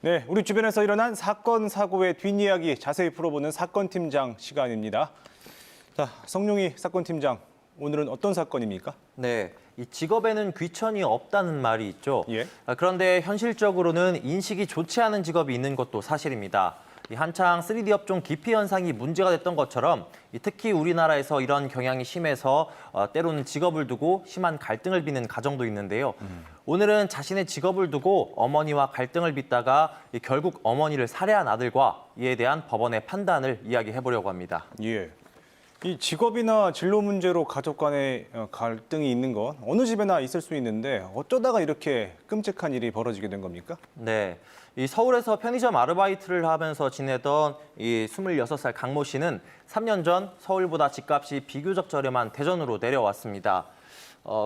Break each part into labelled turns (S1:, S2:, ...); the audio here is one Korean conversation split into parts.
S1: 네, 우리 주변에서 일어난 사건, 사고의 뒷이야기 자세히 풀어보는 사건팀장 시간입니다. 자, 성룡이 사건팀장, 오늘은 어떤 사건입니까?
S2: 네, 이 직업에는 귀천이 없다는 말이 있죠.
S1: 예.
S2: 그런데 현실적으로는 인식이 좋지 않은 직업이 있는 것도 사실입니다. 한창 3D 업종 기피 현상이 문제가 됐던 것처럼 특히 우리나라에서 이런 경향이 심해서 때로는 직업을 두고 심한 갈등을 빚는 가정도 있는데요. 오늘은 자신의 직업을 두고 어머니와 갈등을 빚다가 결국 어머니를 살해한 아들과 이에 대한 법원의 판단을 이야기해보려고 합니다.
S1: 예. 이 직업이나 진로 문제로 가족 간의 갈등이 있는 건 어느 집에나 있을 수 있는데 어쩌다가 이렇게 끔찍한 일이 벌어지게 된 겁니까?
S2: 네, 이 서울에서 편의점 아르바이트를 하면서 지내던 이 26살 강모 씨는 3년 전 서울보다 집값이 비교적 저렴한 대전으로 내려왔습니다.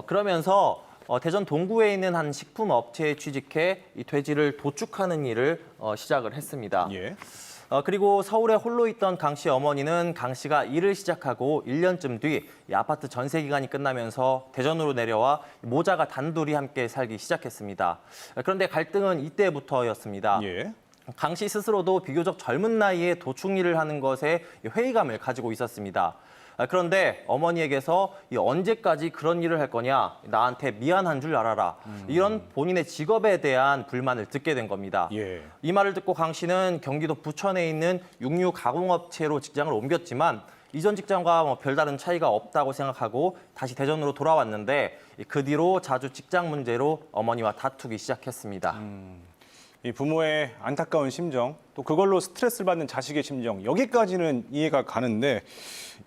S2: 그러면서 대전 동구에 있는 한 식품 업체에 취직해 이 돼지를 도축하는 일을 시작을 했습니다.
S1: 예.
S2: 그리고 서울에 홀로 있던 강 씨 어머니는 강 씨가 일을 시작하고 1년쯤 뒤 이 아파트 전세 기간이 끝나면서 대전으로 내려와 모자가 단둘이 함께 살기 시작했습니다. 그런데 갈등은 이때부터였습니다.
S1: 예.
S2: 강 씨 스스로도 비교적 젊은 나이에 도축 일을 하는 것에 회의감을 가지고 있었습니다. 그런데 어머니에게서 언제까지 그런 일을 할 거냐, 나한테 미안한 줄 알아라. 이런 본인의 직업에 대한 불만을 듣게 된 겁니다.
S1: 예.
S2: 이 말을 듣고 강 씨는 경기도 부천에 있는 육류 가공업체로 직장을 옮겼지만 이전 직장과 별다른 차이가 없다고 생각하고 다시 대전으로 돌아왔는데 그 뒤로 자주 직장 문제로 어머니와 다투기 시작했습니다.
S1: 이 부모의 안타까운 심정, 또 그걸로 스트레스를 받는 자식의 심정, 여기까지는 이해가 가는데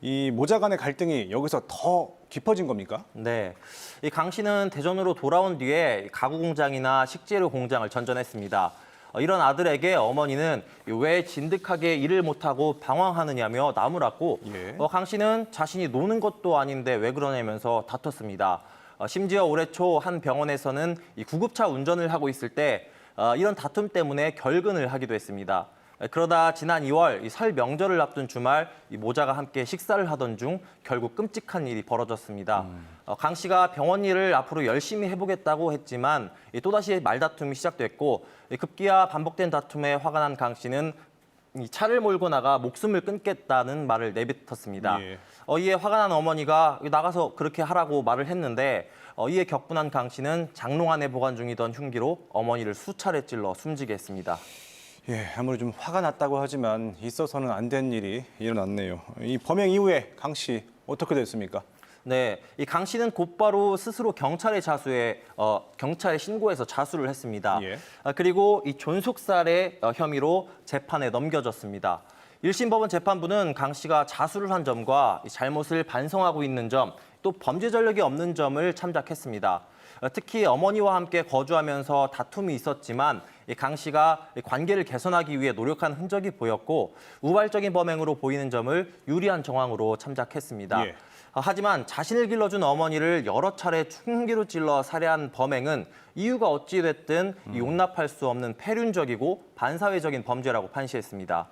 S1: 이 모자 간의 갈등이 여기서 더 깊어진 겁니까?
S2: 네, 이 강 씨는 대전으로 돌아온 뒤에 가구 공장이나 식재료 공장을 전전했습니다. 이런 아들에게 어머니는 왜 진득하게 일을 못하고 방황하느냐며 나무랐고
S1: 예.
S2: 강 씨는 자신이 노는 것도 아닌데 왜 그러냐면서 다퉜습니다. 심지어 올해 초 한 병원에서는 이 구급차 운전을 하고 있을 때 이런 다툼 때문에 결근을 하기도 했습니다. 그러다 지난 2월 설 명절을 앞둔 주말 이 모자가 함께 식사를 하던 중 결국 끔찍한 일이 벌어졌습니다. 강 씨가 병원 일을 앞으로 열심히 해보겠다고 했지만 또다시 말다툼이 시작됐고 급기야 반복된 다툼에 화가 난 강 씨는 이 차를 몰고 나가 목숨을 끊겠다는 말을 내뱉었습니다.
S1: 예.
S2: 이에 화가 난 어머니가 나가서 그렇게 하라고 말을 했는데 이에 격분한 강 씨는 장롱 안에 보관 중이던 흉기로 어머니를 수차례 찔러 숨지게 했습니다.
S1: 예, 아무리 좀 화가 났다고 하지만 있어서는 안 된 일이 일어났네요. 이 범행 이후에 강 씨 어떻게 됐습니까?
S2: 네, 이 강 씨는 곧바로 스스로 경찰에 신고해서 자수를 했습니다.
S1: 예.
S2: 그리고 이 존속살해 혐의로 재판에 넘겨졌습니다. 1심 법원 재판부는 강 씨가 자수를 한 점과 잘못을 반성하고 있는 점, 또 범죄 전력이 없는 점을 참작했습니다. 특히 어머니와 함께 거주하면서 다툼이 있었지만 강 씨가 관계를 개선하기 위해 노력한 흔적이 보였고 우발적인 범행으로 보이는 점을 유리한 정황으로 참작했습니다.
S1: 예.
S2: 하지만 자신을 길러준 어머니를 여러 차례 흉기로 찔러 살해한 범행은 이유가 어찌됐든 용납할 수 없는 폐륜적이고 반사회적인 범죄라고 판시했습니다.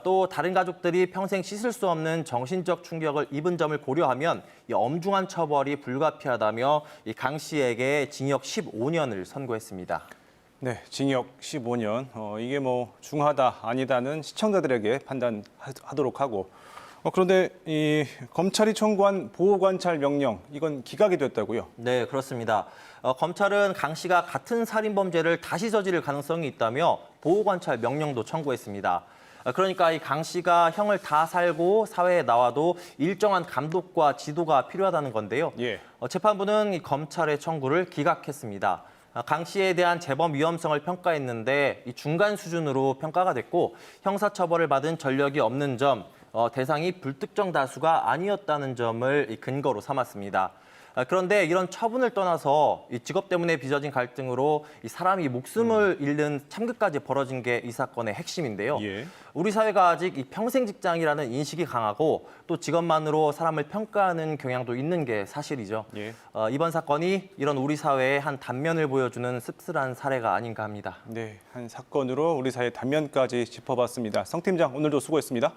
S2: 또 다른 가족들이 평생 씻을 수 없는 정신적 충격을 입은 점을 고려하면 이 엄중한 처벌이 불가피하다며 이 강 씨에게 징역 15년을 선고했습니다.
S1: 네, 징역 15년. 이게 뭐 중하다 아니다는 시청자들에게 판단하도록 하고. 그런데 이 검찰이 청구한 보호관찰 명령, 이건 기각이 됐다고요?
S2: 네, 그렇습니다. 검찰은 강 씨가 같은 살인 범죄를 다시 저지를 가능성이 있다며 보호관찰 명령도 청구했습니다. 그러니까 이 강 씨가 형을 다 살고 사회에 나와도 일정한 감독과 지도가 필요하다는 건데요.
S1: 예.
S2: 재판부는 이 검찰의 청구를 기각했습니다. 강 씨에 대한 재범 위험성을 평가했는데 이 중간 수준으로 평가가 됐고 형사처벌을 받은 전력이 없는 점, 대상이 불특정 다수가 아니었다는 점을 근거로 삼았습니다. 그런데 이런 처분을 떠나서 이 직업 때문에 빚어진 갈등으로 이 사람이 목숨을 잃는 참극까지 벌어진 게 이 사건의 핵심인데요.
S1: 예.
S2: 우리 사회가 아직 이 평생 직장이라는 인식이 강하고 또 직업만으로 사람을 평가하는 경향도 있는 게 사실이죠.
S1: 예.
S2: 이번 사건이 이런 우리 사회의 한 단면을 보여주는 씁쓸한 사례가 아닌가 합니다.
S1: 네, 한 사건으로 우리 사회 단면까지 짚어봤습니다. 성 팀장, 오늘도 수고했습니다.